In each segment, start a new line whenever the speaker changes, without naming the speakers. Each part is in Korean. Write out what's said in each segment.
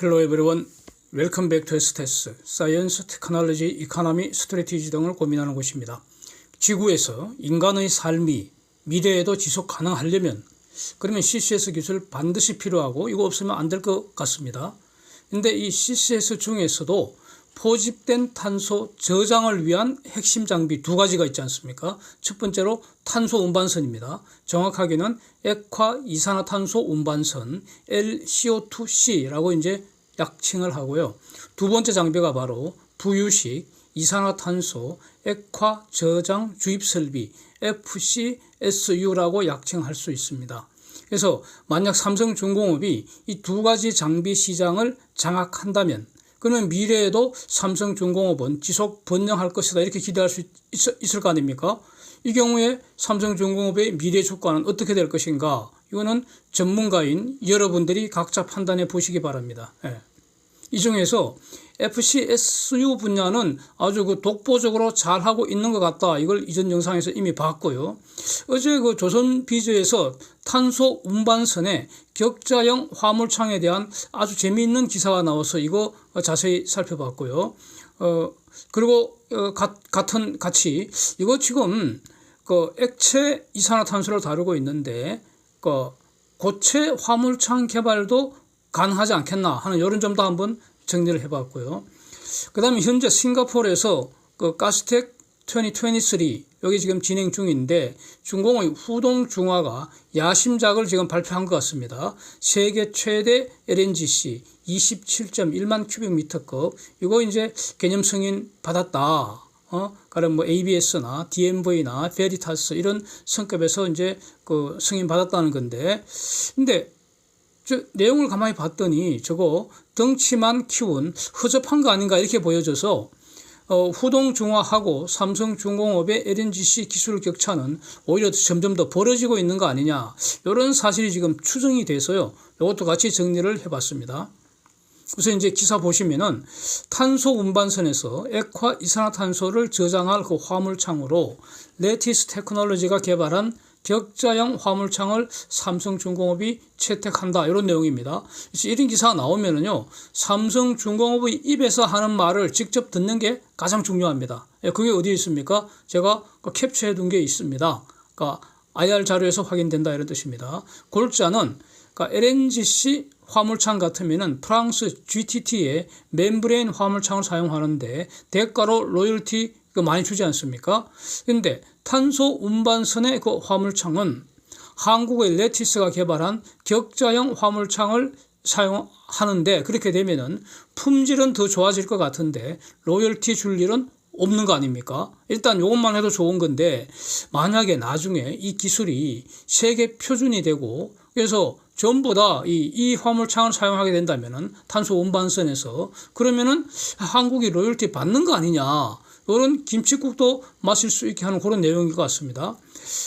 Hello everyone. Welcome back to STS, Science, Technology, Economy, Strategy 등을 고민하는 곳입니다. 지구에서 인간의 삶이 미래에도 지속 가능하려면 그러면 CCS 기술 반드시 필요하고 이거 없으면 안 될 것 같습니다. 근데 이 CCS 중에서도 포집된 탄소 저장을 위한 핵심 장비 두 가지가 있지 않습니까? 첫 번째로 탄소 운반선입니다. 정확하게는 액화 이산화탄소 운반선 LCO2C라고 이제 약칭을 하고요. 두 번째 장비가 바로 부유식 이산화탄소 액화 저장 주입 설비 FCSU라고 약칭할 수 있습니다. 그래서 만약 삼성중공업이 이 두 가지 장비 시장을 장악한다면 그러면 미래에도 삼성중공업은 지속 번영할 것이다 이렇게 기대할 수 있을 거 아닙니까? 이 경우에 삼성중공업의 미래 주가는 어떻게 될 것인가? 이거는 전문가인 여러분들이 각자 판단해 보시기 바랍니다. 이 중에서 FCSU 분야는 아주 독보적으로 잘하고 있는 것 같다. 이걸 이전 영상에서 이미 봤고요. 어제 조선비즈에서 탄소 운반선의 격자형 화물창에 대한 아주 재미있는 기사가 나와서 이거 자세히 살펴봤고요. 그리고 같이 이거 지금 액체 이산화탄소를 다루고 있는데 고체 화물창 개발도 가능하지 않겠나 하는 이런 점도 한번 정리를 해봤고요. 그 다음에 현재 싱가포르에서 가스텍 2023 여기 지금 진행 중인데 중공의 후동중화가 야심작을 지금 발표한 것 같습니다. 세계 최대 LNGC 27.1만 큐빅미터급 이거 이제 개념 승인 받았다. 그럼 ABS나 DMV나 베리타스 이런 성급에서 이제 승인 받았다는 건데, 근데 내용을 가만히 봤더니 저거 덩치만 키운 허접한 거 아닌가 이렇게 보여져서 후동중화하고 삼성중공업의 LNGC 기술 격차는 오히려 점점 더 벌어지고 있는 거 아니냐 이런 사실이 지금 추정이 돼서요. 이것도 같이 정리를 해봤습니다. 우선 이제 기사 보시면은 탄소 운반선에서 액화 이산화탄소를 저장할 그 화물창으로 레티스 테크놀로지가 개발한 격자형 화물창을 삼성중공업이 채택한다 이런 내용입니다. 그래서 이런 기사가 나오면은요 삼성중공업의 입에서 하는 말을 직접 듣는 게 가장 중요합니다. 그게 어디에 있습니까? 제가 캡처해 둔 게 있습니다. 그러니까 IR 자료에서 확인된다 이런 뜻입니다. 골자는 LNGC 화물창 같으면은 프랑스 GTT의 멤브레인 화물창을 사용하는데 대가로 로열티 많이 주지 않습니까? 근데 탄소 운반선의 그 화물창은 한국의 레티스가 개발한 격자형 화물창을 사용하는데 그렇게 되면은 품질은 더 좋아질 것 같은데 로열티 줄 일은 없는 거 아닙니까? 일단 이것만 해도 좋은 건데 만약에 나중에 이 기술이 세계 표준이 되고 그래서 전부 다 이 화물창을 사용하게 된다면은 탄소 운반선에서 그러면은 한국이 로열티 받는 거 아니냐? 이런 김칫국도 마실 수 있게 하는 그런 내용인 것 같습니다.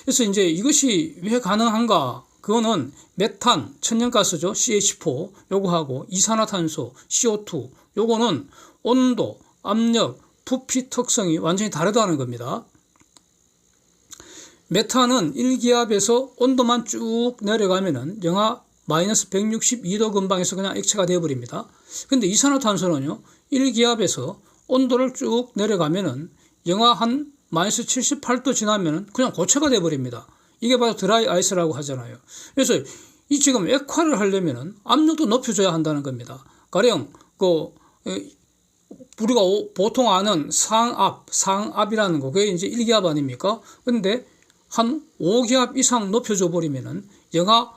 그래서 이제 이것이 왜 가능한가? 그거는 메탄, 천연가스죠. CH4 요거하고 이산화탄소 CO2 요거는 온도, 압력, 부피 특성이 완전히 다르다는 겁니다. 메탄은 1기압에서 온도만 쭉 내려가면은 영하 마이너스 162도 근방에서 그냥 액체가 되어버립니다. 근데 이산화탄소는요, 1기압에서 온도를 쭉 내려가면은 영하 한 마이너스 78도 지나면은 그냥 고체가 되어버립니다. 이게 바로 드라이 아이스라고 하잖아요. 그래서 이 지금 액화를 하려면은 압력도 높여줘야 한다는 겁니다. 가령 우리가 보통 아는 상압이라는 거, 그게 이제 1기압 아닙니까? 근데 한 5기압 이상 높여줘 버리면은 영하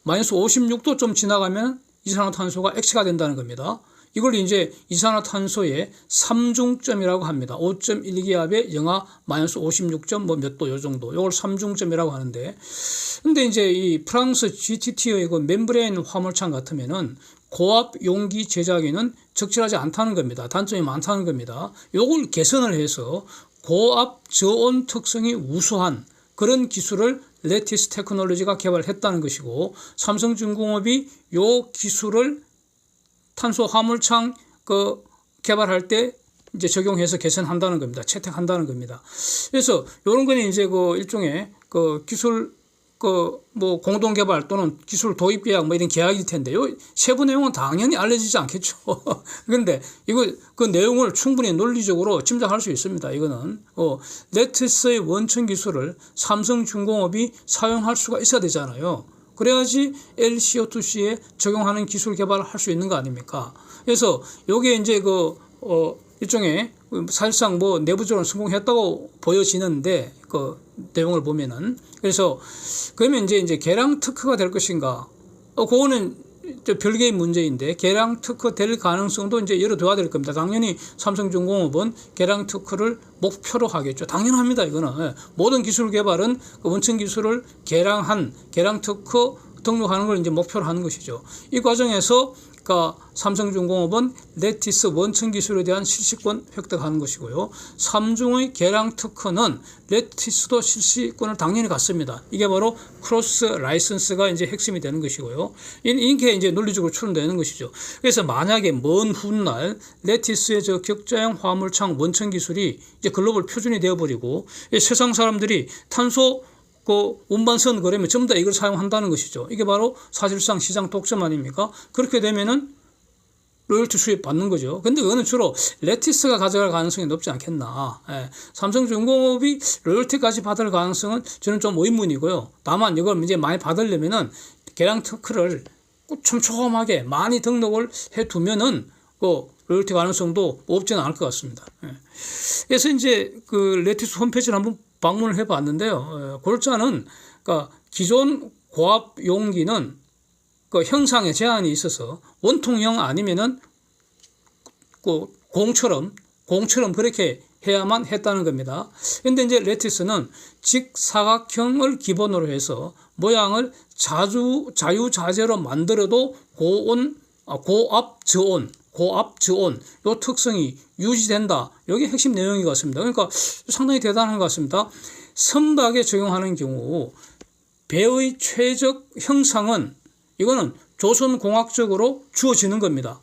마이너스 56도 좀 지나가면 이산화탄소가 액체가 된다는 겁니다. 이걸 이제 이산화탄소의 3중점이라고 합니다. 5.1기압에 영하 마이너스 56점 몇 도 요 정도. 이걸 3중점이라고 하는데, 근데 이제 이 프랑스 GTT의 그 멤브레인 화물창 같으면은 고압 용기 제작에는 적절하지 않다는 겁니다. 단점이 많다는 겁니다. 이걸 개선을 해서 고압 저온 특성이 우수한 그런 기술을 레티스 테크놀로지가 개발했다는 것이고 삼성중공업이 이 기술을 탄소 화물창 개발할 때 이제 적용해서 개선한다는 겁니다. 채택한다는 겁니다. 그래서 이런 거는 이제 일종의 기술 뭐 공동 개발 또는 기술 도입 계약 뭐 이런 계약일 텐데요. 세부 내용은 당연히 알려지지 않겠죠. 그런데 이거 그 내용을 충분히 논리적으로 짐작할 수 있습니다. 이거는 레티스의 원천 기술을 삼성중공업이 사용할 수가 있어야 되잖아요. 그래야지 LCO2C에 적용하는 기술 개발을 할 수 있는 거 아닙니까? 그래서 요게 이제 일종의 사실상 뭐 내부적으로 성공했다고 보여지는데 그 내용을 보면은 그래서 그러면 이제 개량 특허가 될 것인가? 그거는 별개의 문제인데 개량 특허 될 가능성도 이제 열어둬야 될 겁니다. 당연히 삼성중공업은 개량 특허를 목표로 하겠죠. 당연합니다. 이거는 모든 기술 개발은 그 원천 기술을 개량 특허 등록하는 걸 이제 목표로 하는 것이죠. 이 과정에서 그러니까 삼성중공업은 레티스 원천 기술에 대한 실시권 획득하는 것이고요. 삼중의 개량 특허는 레티스도 실시권을 당연히 갖습니다. 이게 바로 크로스 라이선스가 이제 핵심이 되는 것이고요. 이렇게 이제 논리적으로 추론되는 것이죠. 그래서 만약에 먼 훗날 레티스의 격자형 화물창 원천 기술이 이제 글로벌 표준이 되어버리고 세상 사람들이 탄소 운반선 그러면 전부 다 이걸 사용한다는 것이죠. 이게 바로 사실상 시장 독점 아닙니까? 그렇게 되면은 로열티 수입 받는 거죠. 근데 그거는 주로 레티스가 가져갈 가능성이 높지 않겠나. 삼성중공업이 로열티까지 받을 가능성은 저는 좀 의문이고요. 다만 이걸 이제 많이 받으려면은 개량 특허를 촘촘하게 많이 등록을 해두면은 로열티 가능성도 없지는 않을 것 같습니다. 그래서 이제 그 레티스 홈페이지를 한번 방문을 해봤는데요. 골자는 그러니까 기존 고압 용기는 그 형상에 제한이 있어서 원통형 아니면은 공처럼 그렇게 해야만 했다는 겁니다. 그런데 이제 레티스는 직사각형을 기본으로 해서 모양을 자유자재로 만들어도 고압 저온 요 특성이 유지된다. 이게 핵심 내용인 것 같습니다. 그러니까 상당히 대단한 것 같습니다. 선박에 적용하는 경우 배의 최적 형상은 이거는 조선공학적으로 주어지는 겁니다.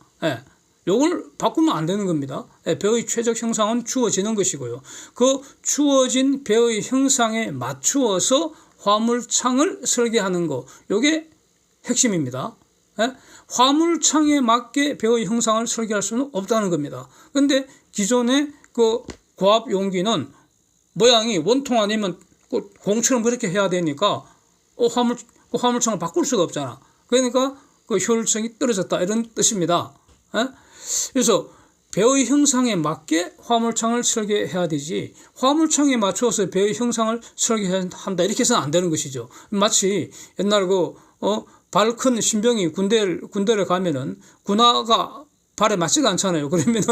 요걸 바꾸면 안 되는 겁니다. 배의 최적 형상은 주어지는 것이고요. 그 주어진 배의 형상에 맞추어서 화물창을 설계하는 거, 요게 핵심입니다. 화물창에 맞게 배의 형상을 설계할 수는 없다는 겁니다. 그런데 기존의 그 고압 용기는 모양이 원통 아니면 공처럼 그렇게 해야 되니까 화물창을 바꿀 수가 없잖아. 그러니까 그 효율성이 떨어졌다 이런 뜻입니다. 그래서 배의 형상에 맞게 화물창을 설계해야 되지 화물창에 맞춰서 배의 형상을 설계한다 이렇게 해서는 안 되는 것이죠. 마치 옛날 발 큰 신병이 군대를 가면은 군화가 발에 맞지가 않잖아요. 그러면은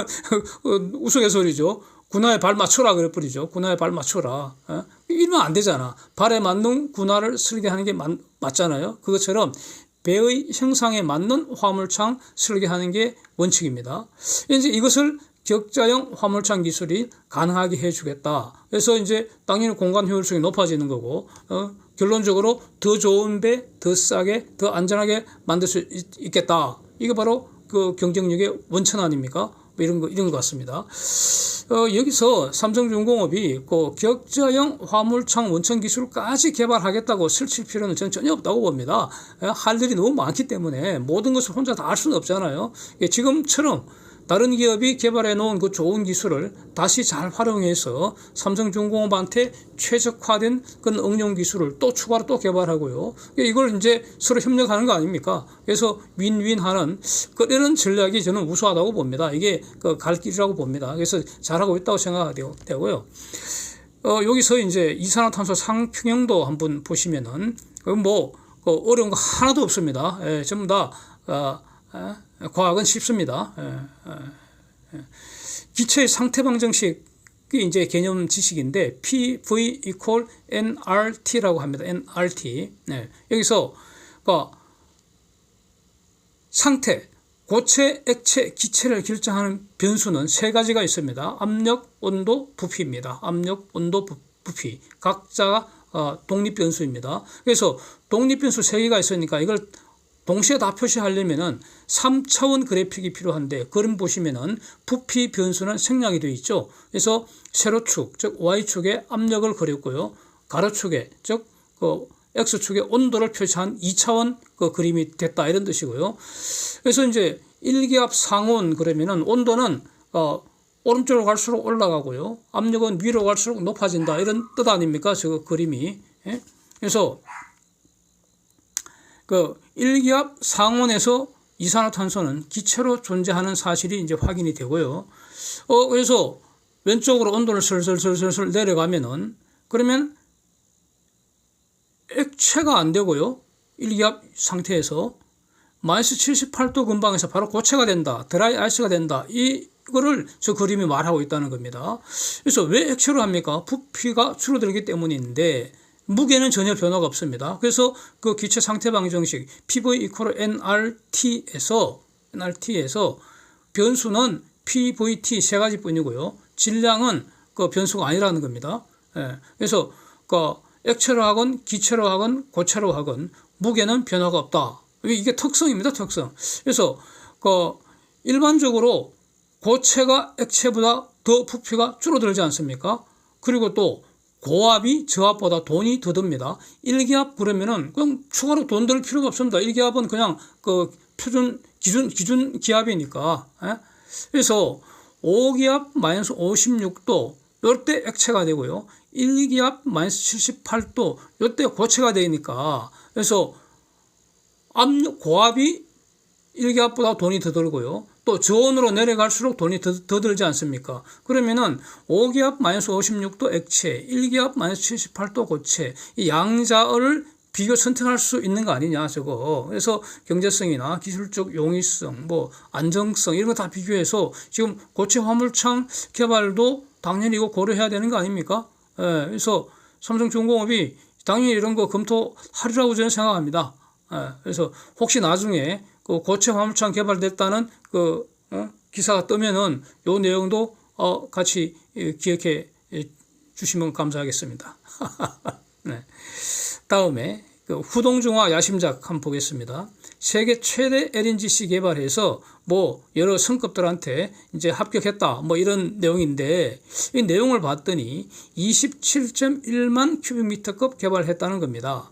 우스갯소리죠. 군화에 발 맞춰라 그래 버리죠. 군화에 발 맞춰라. 이러면 안 되잖아. 발에 맞는 군화를 설계하는 게 맞잖아요. 그것처럼 배의 형상에 맞는 화물창 설계하는 게 원칙입니다. 이제 이것을 격자형 화물창 기술이 가능하게 해주겠다. 그래서 이제 당연히 공간 효율성이 높아지는 거고, 결론적으로 더 좋은 배, 더 싸게, 더 안전하게 만들 수 있겠다. 이게 바로 그 경쟁력의 원천 아닙니까? 이런 것 같습니다. 여기서 삼성중공업이 그 격자형 화물창 원천 기술까지 개발하겠다고 설칠 필요는 저는 전혀 없다고 봅니다. 할 일이 너무 많기 때문에 모든 것을 혼자 다 할 수는 없잖아요. 지금처럼 다른 기업이 개발해 놓은 그 좋은 기술을 다시 잘 활용해서 삼성중공업한테 최적화된 그런 응용 기술을 또 추가로 또 개발하고요. 이걸 이제 서로 협력하는 거 아닙니까? 그래서 윈윈하는 그런 전략이 저는 우수하다고 봅니다. 이게 갈 길이라고 봅니다. 그래서 잘하고 있다고 생각되고요. 여기서 이제 이산화탄소 상평형도 한번 보시면은 어려운 거 하나도 없습니다. 전부 다 과학은 쉽습니다. 기체의 상태 방정식이 이제 개념 지식인데 PV equal nRT라고 합니다. nRT. 여기서 상태, 고체, 액체, 기체를 결정하는 변수는 세 가지가 있습니다. 압력, 온도, 부피입니다. 압력, 온도, 부피. 각자가 독립 변수입니다. 그래서 독립 변수 세 개가 있으니까 이걸 동시에 다 표시하려면은 3차원 그래픽이 필요한데 그림 보시면은 부피 변수는 생략이 되어 있죠. 그래서 세로축 즉 Y축에 압력을 그렸고요. 가로축에 즉 X축의 온도를 표시한 2차원 그 그림이 됐다 이런 뜻이고요. 그래서 이제 1기압 상온 그러면은 온도는 오른쪽으로 갈수록 올라가고요. 압력은 위로 갈수록 높아진다 이런 뜻 아닙니까? 저 그림이. 예? 그래서 그 1기압 상온에서 이산화탄소는 기체로 존재하는 사실이 이제 확인이 되고요. 그래서 왼쪽으로 온도를 슬슬 내려가면은 그러면 액체가 안 되고요. 1기압 상태에서 마이너스 78도 근방에서 바로 고체가 된다. 드라이 아이스가 된다. 이거를 저 그림이 말하고 있다는 겁니다. 그래서 왜 액체로 합니까? 부피가 줄어들기 때문인데 무게는 전혀 변화가 없습니다. 그래서 그 기체 상태 방정식 PV 이퀄 nRT에서 변수는 PVT 세 가지뿐이고요. 질량은 그 변수가 아니라는 겁니다. 그래서 그 액체로 하건 기체로 하건 고체로 하건 무게는 변화가 없다. 이게 특성입니다. 특성. 그래서 그 일반적으로 고체가 액체보다 더 부피가 줄어들지 않습니까? 그리고 또 고압이 저압보다 돈이 더 듭니다. 1기압 그러면은 그냥 추가로 돈 들 필요가 없습니다. 1기압은 그냥 그 표준 기준 기압이니까. 그래서 5기압 마이너스 56도 이때 액체가 되고요. 1기압 마이너스 78도 이때 고체가 되니까 그래서 고압이 1기압보다 돈이 더 들고요. 또 저온으로 내려갈수록 돈이 더 들지 않습니까? 그러면은 5기압 마이너스 56도 액체, 1기압 마이너스 78도 고체, 이 양자를 비교 선택할 수 있는 거 아니냐 저거. 그래서 경제성이나 기술적 용이성, 뭐 안정성 이런 거 다 비교해서 지금 고체 화물창 개발도 당연히 이거 고려해야 되는 거 아닙니까? 그래서 삼성중공업이 당연히 이런 거 검토하리라고 저는 생각합니다. 그래서 혹시 나중에 그 고체 화물창 개발됐다는 그 기사가 뜨면은 요 내용도 같이 기억해 주시면 감사하겠습니다. 네. 다음에 그 후동중화 야심작 한번 보겠습니다. 세계 최대 LNGC 개발해서 뭐 여러 성급들한테 이제 합격했다 뭐 이런 내용인데 이 내용을 봤더니 27.1만 큐빅미터급 개발했다는 겁니다.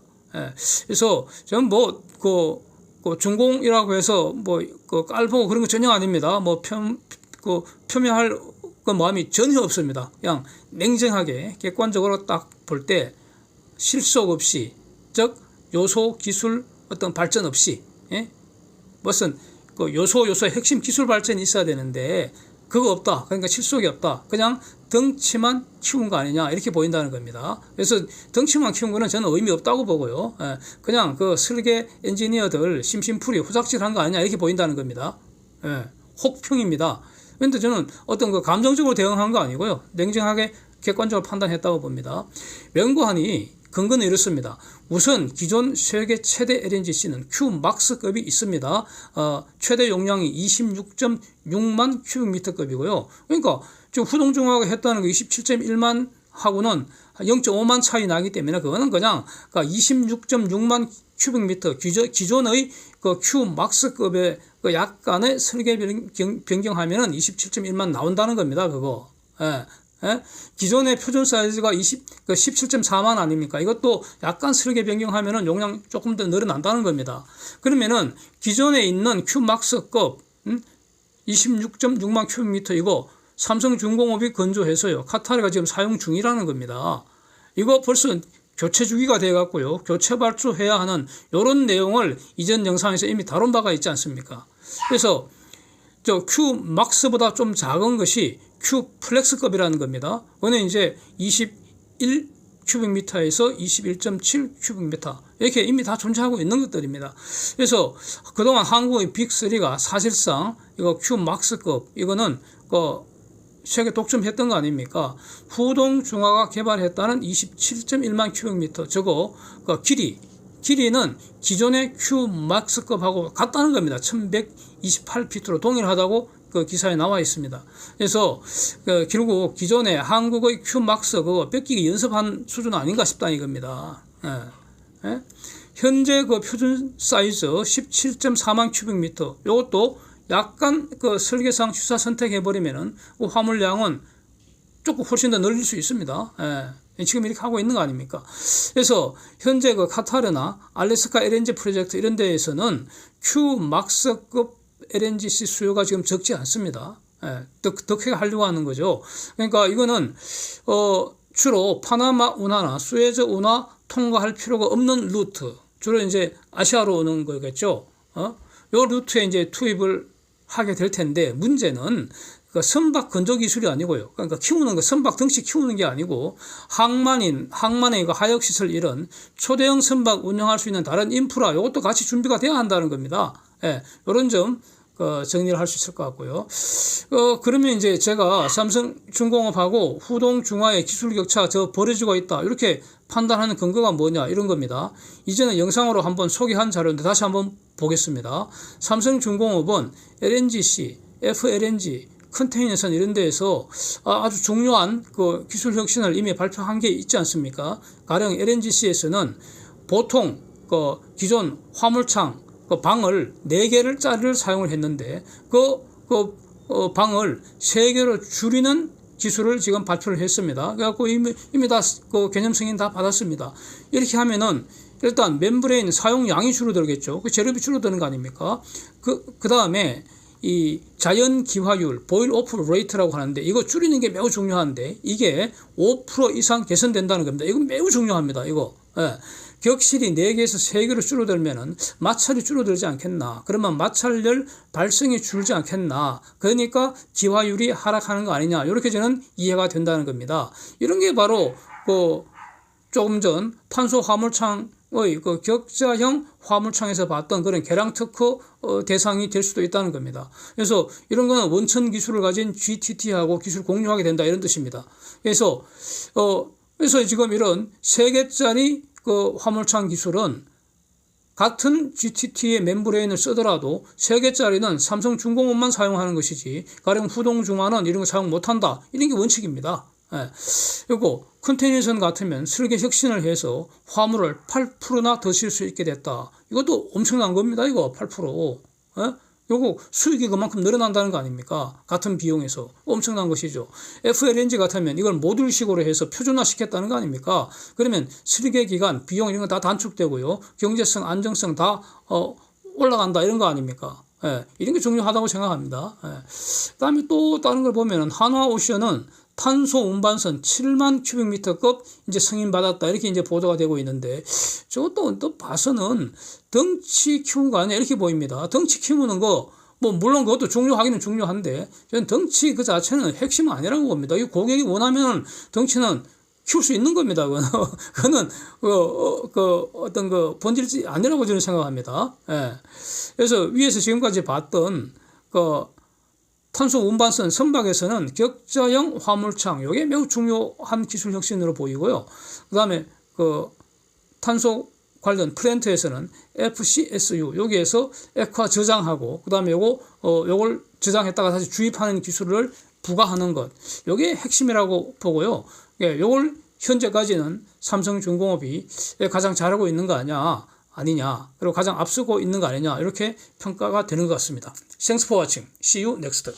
그래서 저는 뭐 그 준공이라고 해서 뭐 그 깔보고 그런 거 전혀 아닙니다. 뭐 표명할 그 마음이 전혀 없습니다. 그냥 냉정하게 객관적으로 딱 볼 때 실속 없이, 즉 요소 기술 어떤 발전 없이, 무슨 그 요소의 핵심 기술 발전이 있어야 되는데 그거 없다. 그러니까 실속이 없다. 그냥 덩치만 키운 거 아니냐 이렇게 보인다는 겁니다. 그래서 덩치만 키운 거는 저는 의미 없다고 보고요. 그냥 그 설계 엔지니어들 심심풀이 후작질한 거 아니냐 이렇게 보인다는 겁니다. 혹평입니다. 그런데 저는 어떤 그 감정적으로 대응한 거 아니고요. 냉정하게 객관적으로 판단했다고 봅니다. 연구하니 근거는 이렇습니다. 우선 기존 세계 최대 LNGC는 Qmax급이 있습니다. 최대 용량이 26.6만 큐빅미터급이고요. 그러니까 지금 후동중화가 했다는 거 27.1만 하고는 0.5만 차이 나기 때문에 그거는 그냥 26.6만 큐빅미터 기존의 그 Qmax급의 그 약간의 설계 변경하면은 27.1만 나온다는 겁니다. 그거. 기존의 표준 사이즈가 17.4만 아닙니까? 이것도 약간 설계 변경하면은 용량 조금 더 늘어난다는 겁니다. 그러면은 기존에 있는 Qmax급 26.6만 큐빅미터 이거 삼성중공업이 건조해서요. 카타르가 지금 사용 중이라는 겁니다. 이거 벌써 교체 주기가 돼 갖고요. 교체 발주해야 하는 이런 내용을 이전 영상에서 이미 다룬 바가 있지 않습니까? 그래서 저 Qmax보다 좀 작은 것이 Q플렉스급이라는 겁니다. 그거는 이제 21 큐빅미터에서 21.7 큐빅미터 이렇게 이미 다 존재하고 있는 것들입니다. 그래서 그동안 한국의 빅3가 사실상 이거 Qmax급 이거는 그 세계 독점했던 거 아닙니까? 후동중화가 개발했다는 27.1만 큐빅미터 저거 그 길이는 기존의 Qmax급하고 같다는 겁니다. 1128피트로 동일하다고 그 기사에 나와 있습니다. 그래서 결국 기존의 한국의 Qmax 그거 뺏기기 연습한 수준 아닌가 싶다 이겁니다. 현재 그 표준 사이즈 17.4만 큐빅미터 이것도 약간 그 설계상 취사 선택해 버리면은 그 화물량은 조금 훨씬 더 늘릴 수 있습니다. 예. 지금 이렇게 하고 있는 거 아닙니까? 그래서 현재 그 카타르나 알래스카 LNG 프로젝트 이런 데에서는 Q막스급 LNGC 수요가 지금 적지 않습니다. 예. 더 크게 하려고 하는 거죠. 그러니까 이거는 주로 파나마 운하나 수에즈 운하 통과할 필요가 없는 루트, 주로 이제 아시아로 오는 거겠죠. 요 루트에 이제 투입을 하게 될 텐데, 문제는 그 선박 건조 기술이 아니고요. 그러니까 키우는 거, 선박 덩치 키우는 게 아니고 항만의 그 하역 시설 이런 초대형 선박 운영할 수 있는 다른 인프라, 이것도 같이 준비가 돼야 한다는 겁니다. 예, 이런 점 정리를 할 수 있을 것 같고요. 그러면 이제 제가 삼성중공업하고 후동중화의 기술 격차 벌어지고 있다, 이렇게 판단하는 근거가 뭐냐, 이런 겁니다. 이전에 영상으로 한번 소개한 자료인데 다시 한번 보겠습니다. 삼성중공업은 LNGC, FLNG, 컨테이너선 이런 데에서 아주 중요한 그 기술 혁신을 이미 발표한 게 있지 않습니까? 가령 LNGC에서는 보통 그 기존 화물창 그 방을 4개를 짜리를 사용을 했는데 방을 3개로 줄이는 기술을 지금 발표를 했습니다. 그래갖고 이미 다 그 개념 승인 다 받았습니다. 이렇게 하면은 일단 멤브레인 사용량이 줄어들겠죠. 그 재료비 줄어드는 거 아닙니까? 그 다음에 이 자연 기화율, 보일 오프 레이트라고 하는데, 이거 줄이는 게 매우 중요한데, 이게 5% 이상 개선된다는 겁니다. 이건 매우 중요합니다. 이거. 예. 격실이 4개에서 3개로 줄어들면은 마찰이 줄어들지 않겠나. 그러면 마찰열 발생이 줄지 않겠나. 그러니까 기화율이 하락하는 거 아니냐. 이렇게 저는 이해가 된다는 겁니다. 이런 게 바로 조금 전 탄소 화물창의 그 격자형 화물창에서 봤던 그런 계량 특허 대상이 될 수도 있다는 겁니다. 그래서 이런 거는 원천 기술을 가진 GTT하고 기술 공유하게 된다, 이런 뜻입니다. 그래서 지금 이런 3개짜리 그 화물창 기술은 같은 GTT의 멤브레인을 쓰더라도 3개짜리는 삼성중공업만 사용하는 것이지, 가령 후동중화는 이런 거 사용 못한다, 이런 게 원칙입니다. 예. 그리고 컨테이너선 같으면 설계 혁신을 해서 화물을 8%나 더 실 수 있게 됐다. 이것도 엄청난 겁니다. 이거 8%. 예? 요거 수익이 그만큼 늘어난다는 거 아닙니까? 같은 비용에서 엄청난 것이죠. FLNG 같으면 이걸 모듈식으로 해서 표준화 시켰다는 거 아닙니까? 그러면 설계 기간, 비용 이런 거 다 단축되고요. 경제성, 안정성 다 올라간다, 이런 거 아닙니까? 예, 이런 게 중요하다고 생각합니다. 예. 그다음에 또 다른 걸 보면은 한화오션은 탄소 운반선 7만 큐빅미터급 이제 승인받았다, 이렇게 이제 보도가 되고 있는데, 저것도 또 봐서는 덩치 키운 거 아니야, 이렇게 보입니다. 덩치 키우는 거, 물론 그것도 중요하기는 중요한데, 저는 덩치 그 자체는 핵심은 아니라고 봅니다. 이 고객이 원하면 덩치는 키울 수 있는 겁니다. 그거는 어떤 본질이 아니라고 저는 생각합니다. 예. 그래서 위에서 지금까지 봤던 탄소 운반선 선박에서는 격자형 화물창, 이게 매우 중요한 기술 혁신으로 보이고요. 그 다음에 탄소 관련 플랜트에서는 FCSU, 여기에서 액화 저장하고, 그 다음에 요걸 저장했다가 다시 주입하는 기술을 부과하는 것, 이게 핵심이라고 보고요. 요걸 현재까지는 삼성중공업이 가장 잘하고 있는 거 아니냐, 그리고 가장 앞서고 있는 거 아니냐, 이렇게 평가가 되는 것 같습니다. Thanks for watching. See you next.